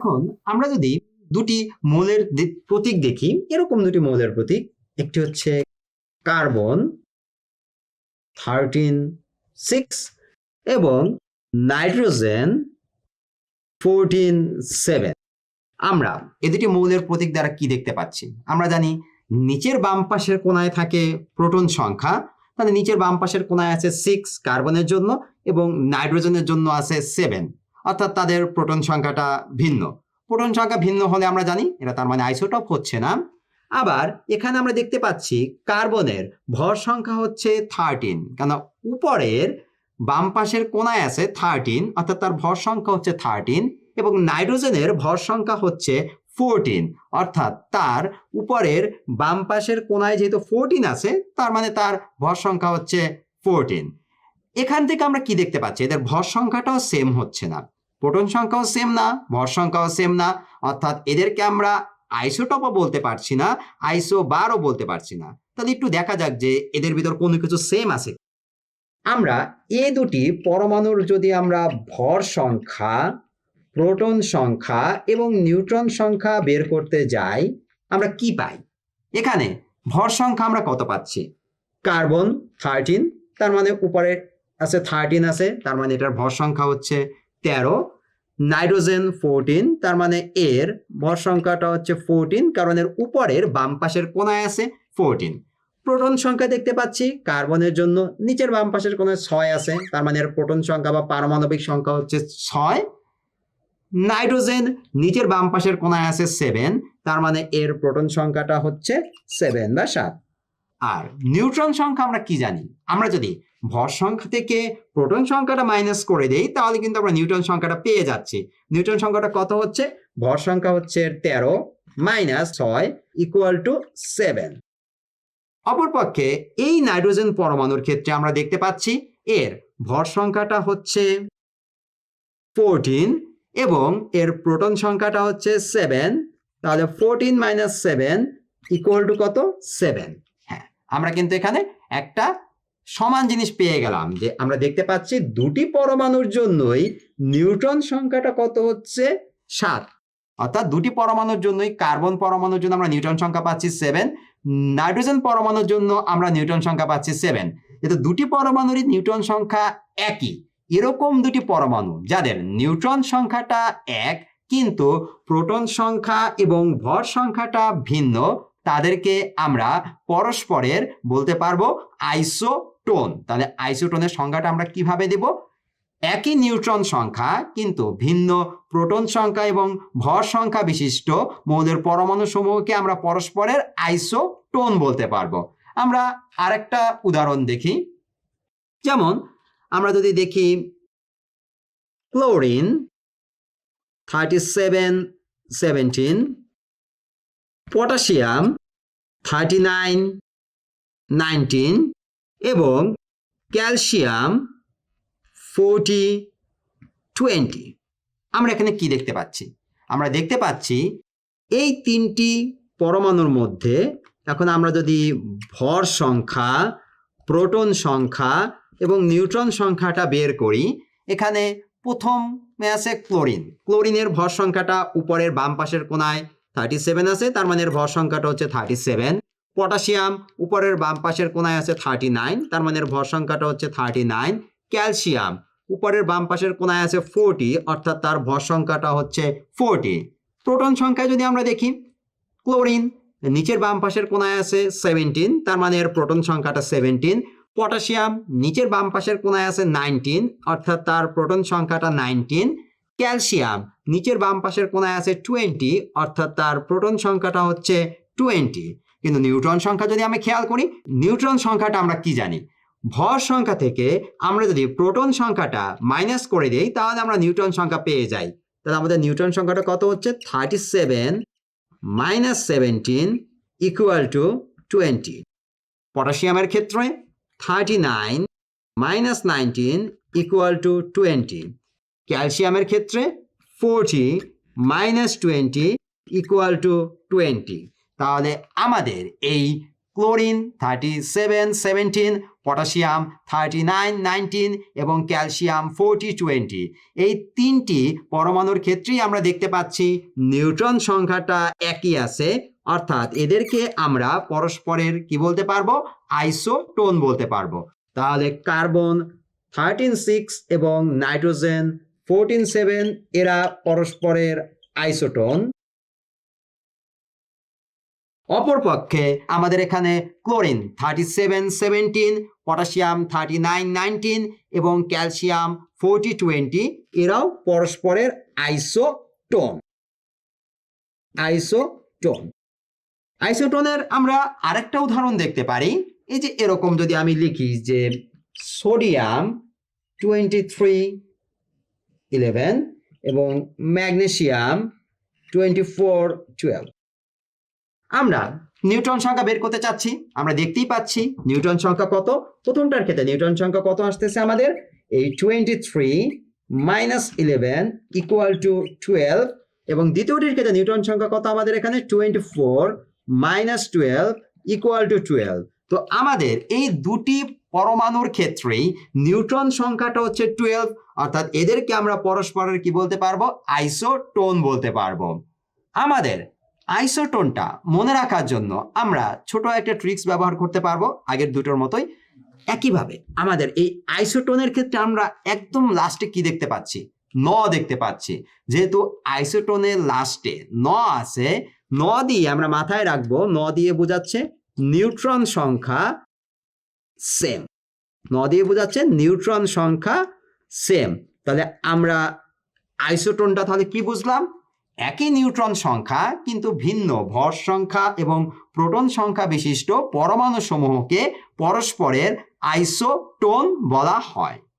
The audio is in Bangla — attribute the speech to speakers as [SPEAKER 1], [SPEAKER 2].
[SPEAKER 1] এখন আমরা যদি দুটি মৌলের প্রতীক দেখি, এরকম দুটি মৌলের প্রতীক, একটি হচ্ছে কার্বন 13 6 এবং নাইট্রোজেন 14 7। আমরা এই দুটি মৌলের প্রতীক দ্বারা কি দেখতে পাচ্ছি? আমরা জানি নিচের বাম পাশের কোণায় থাকে প্রোটন সংখ্যা, তাহলে নিচের বাম পাশের কোণায় আছে 6 কার্বনের জন্য এবং নাইট্রোজেনের জন্য আছে 7, অর্থাৎ তাদের প্রোটন সংখ্যাটা ভিন্ন। প্রোটন সংখ্যা ভিন্ন হলে আমরা জানি এটা তার মানে আইসোটপ হচ্ছে না। আবার এখানে আমরা দেখতে পাচ্ছি কার্বনের ভর সংখ্যা হচ্ছে 13, কেন উপরের বাম পাশের কোণায় আছে 13, অর্থাৎ তার ভর সংখ্যা হচ্ছে 13, এবং নাইট্রোজেনের ভর সংখ্যা হচ্ছে 14, অর্থাৎ তার উপরের বাম পাশের কোণায় যেহেতু 14 আছে, তার মানে তার ভর সংখ্যা হচ্ছে 14। এখান থেকে আমরা কি দেখতে পাচ্ছি? এদের ভর সংখ্যাটাও সেম হচ্ছে না, প্রোটন সংখ্যাও সেম না, ভর সংখ্যাও সেম না, অর্থাৎ এদেরকে আমরা আইসোটপও বলতে পারছি না, আইসোবারও বলতে পারছি না। তাহলে একটু দেখা যাক যে এদের ভিতর কোনো কিছু সেম আছে। আমরা এই দুটি পরমাণুর যদি আমরা ভর সংখ্যা, প্রোটন সংখ্যা এবং নিউট্রন সংখ্যা বের করতে যাই, আমরা কি পাই? এখানে ভর সংখ্যা আমরা কত পাচ্ছি? কার্বন 13, তার মানে উপরে আছে 13 আছে, তার মানে এটার ভর সংখ্যা হচ্ছে 13। নাইট্রোজেন 14, তার মানে এর ভর সংখ্যাটা হচ্ছে 14, কারণ এর উপরের বাম পাশের কোণায় আছে 14। প্রোটন সংখ্যা দেখতে পাচ্ছি কার্বনের জন্য নিচের বাম পাশের কোণায় 6 আছে, তার মানে এর প্রোটন সংখ্যা বা পারমাণবিক সংখ্যা হচ্ছে 6। নাইট্রোজেন নিচের বাম পাশের কোণায় আছে 7, তার মানে এর প্রোটন সংখ্যাটা হচ্ছে 7 বা 7। আর নিউট্রন সংখ্যা আমরা কি জানি? আমরা যদি ভর সংখ্যা থেকে প্রোটন সংখ্যাটা মাইনাস করে দেই, তাহলে কিন্তু আমরা নিউট্রন সংখ্যাটা পেয়ে যাচ্ছি। নিউট্রন সংখ্যাটা কত হচ্ছে? ভর সংখ্যা হচ্ছে 13 মাইনাস 6 ইকুয়াল টু 7। অপরপক্ষে এই নাইট্রোজেন পরমাণুর ক্ষেত্রে আমরা দেখতে পাচ্ছি এর ভর সংখ্যাটা হচ্ছে 14 এবং এর প্রোটন সংখ্যাটা হচ্ছে 7, তাহলে 14 মাইনাস 7 ইকুয়াল টু কত? 7। হ্যাঁ, আমরা কিন্তু এখানে একটা সমান জিনিস পেয়ে গেলাম, যে আমরা দেখতে পাচ্ছি দুটি পরমাণুর জন্যই নিউট্রন সংখ্যাটা কত হচ্ছে? 7, অর্থাৎ দুটি পরমাণুর জন্যই, কার্বন পরমাণুর জন্য আমরা নিউট্রন সংখ্যা পাচ্ছি 7, নাইট্রোজেন পরমাণুর জন্য আমরা নিউট্রন সংখ্যা পাচ্ছি 7। যেহেতু দুটি পরমাণুরই নিউট্রন সংখ্যা একই, এরকম দুটি পরমাণু যাদের নিউট্রন সংখ্যাটা এক কিন্তু প্রোটন সংখ্যা এবং ভর সংখ্যাটা ভিন্ন, তাদেরকে আমরা পরস্পরের বলতে পারবো আইসোটোন। তাহলে আইসোটোনের সংজ্ঞাটা আমরা কিভাবে দেব? একই নিউট্রন সংখ্যা কিন্তু ভিন্ন প্রোটন সংখ্যা এবং ভর সংখ্যা বিশিষ্ট মৌলের পরমাণু সমূহকে আমরা পরস্পরের আইসোটোন বলতে পারবো। আমরা আরেকটা উদাহরণ দেখি, যেমন আমরা যদি দেখি ক্লোরিন 37 17, পটাশিয়াম 39 19 এবং ক্যালসিয়াম 40 20। আমরা এখানে কি দেখতে পাচ্ছি? আমরা দেখতে পাচ্ছি এই তিনটি পরমাণুর মধ্যে এখন আমরা যদি ভর সংখ্যা, প্রোটন সংখ্যা এবং নিউট্রন সংখ্যাটা বের করি, এখানে প্রথমে আছে ক্লোরিন। ক্লোরিনের ভর সংখ্যাটা উপরের বাম পাশের কোণায় 37 আছে, তার মানে এর ভর সংখ্যাটা হচ্ছে 37। পটাশিয়াম উপরের বাম পাশের কোণায় আছে 39, তার মানে এর ভর সংখ্যাটা হচ্ছে 39। ক্যালসিয়াম উপরের বাম পাশের কোণায় আছে 40, অর্থাৎ তার ভর সংখ্যাটা হচ্ছে 40। প্রোটন সংখ্যা যদি আমরা দেখি, ক্লোরিন নিচের বাম পাশের কোণায় আছে 17, তার মানে এর প্রোটন সংখ্যাটা 17। পটাশিয়াম নিচের বাম পাশের কোণায় আছে 19, অর্থাৎ তার প্রোটন সংখ্যাটা 19। ক্যালসিয়াম নিচের বাম পাশের কোণায় আছে 20, অর্থাৎ তার প্রোটন সংখ্যাটা হচ্ছে 20। কিন্তু নিউট্রন সংখ্যা যদি আমি খেয়াল করি, নিউট্রন সংখ্যাটা আমরা কি জানি? ভর সংখ্যা থেকে আমরা যদি প্রোটন সংখ্যাটা মাইনাস করে দেই, তাহলে আমরা নিউট্রন সংখ্যা পেয়ে যাই। তাহলে আমাদের নিউট্রন সংখ্যাটা কত হচ্ছে? 37 মাইনাস 17 ইকুয়াল টু 20। পটাশিয়ামের ক্ষেত্রে 39 মাইনাস 19 ইকুয়াল টু 20। ক্যালসিয়ামের ক্ষেত্রে 40 মাইনাস 20 ইকুয়াল টু 20। তাহলে আমাদের এই ক্লোরিন 37 17, পটাশিয়াম 3919 এবং ক্যালসিয়াম 4020। এই তিনটি পরমাণুর ক্ষেত্রেই আমরা দেখতে পাচ্ছি নিউট্রন সংখ্যাটা একই আছে, অর্থাৎ এদেরকে আমরা পরস্পরের কি বলতে পারবো, আইসোটোন বলতে পারবো। তাহলে কার্বন 13.6 এবং নাইট্রোজেন 14.7 এরা পরস্পরের আইসোটোন। অপরপক্ষে আমাদের এখানে ক্লোরিন 3717, পটাশিয়াম 3919 এবং ক্যালসিয়াম 4020 এরাও পরস্পরের আইসোটোন। আইসোটোনের আমরা আরেকটা উদাহরণ দেখতে পারি। এই যে এরকম যদি আমি লিখি যে সোডিয়াম 2311 এবং ম্যাগনেসিয়াম 2412। আমরা নিউট্রন সংখ্যা বের করতে চাচ্ছি। আমরা দেখতেই পাচ্ছি নিউট্রন সংখ্যা কত। প্রথমটার ক্ষেত্রে নিউট্রন সংখ্যা কত আসতেছে আমাদের, এই 23 মাইনাস 11 ইকুয়াল টু 12, এবং দ্বিতীয়টির ক্ষেত্রে নিউট্রন সংখ্যা কত আমাদের এখানে, 24 মাইনাস 12 ইকুয়াল টু 12। তো আমাদের এই দুটি পরমাণুর ক্ষেত্রেই নিউট্রন সংখ্যাটা হচ্ছে 12, অর্থাৎ এদেরকে আমরা পরস্পরের কি বলতে পারবো, আইসোটোন বলতে পারবো। আমাদের আইসোটোনটা মনে রাখার জন্য আমরা ছোট একটা ট্রিক্স ব্যবহার করতে পারবো আগের দুটোর মতোই। একইভাবে আমাদের এই আইসোটোনের ক্ষেত্রে আমরা একদম লাস্টে কি দেখতে পাচ্ছি, ন দেখতে পাচ্ছি। যেহেতু আইসোটোনের লাস্টে ন আছে, ন দিয়ে আমরা মাথায় রাখবো, ন দিয়ে বোঝাচ্ছে নিউট্রন সংখ্যা সেম। ন দিয়ে বোঝাচ্ছে নিউট্রন সংখ্যা সেম। তাহলে আমরা আইসোটোনটা তাহলে কি বুঝলাম, একই নিউট্রন সংখ্যা কিন্তু ভিন্ন ভর সংখ্যা এবং প্রোটন সংখ্যা বিশিষ্ট পরমাণু সমূহকে পরস্পরের আইসোটোন বলা হয়।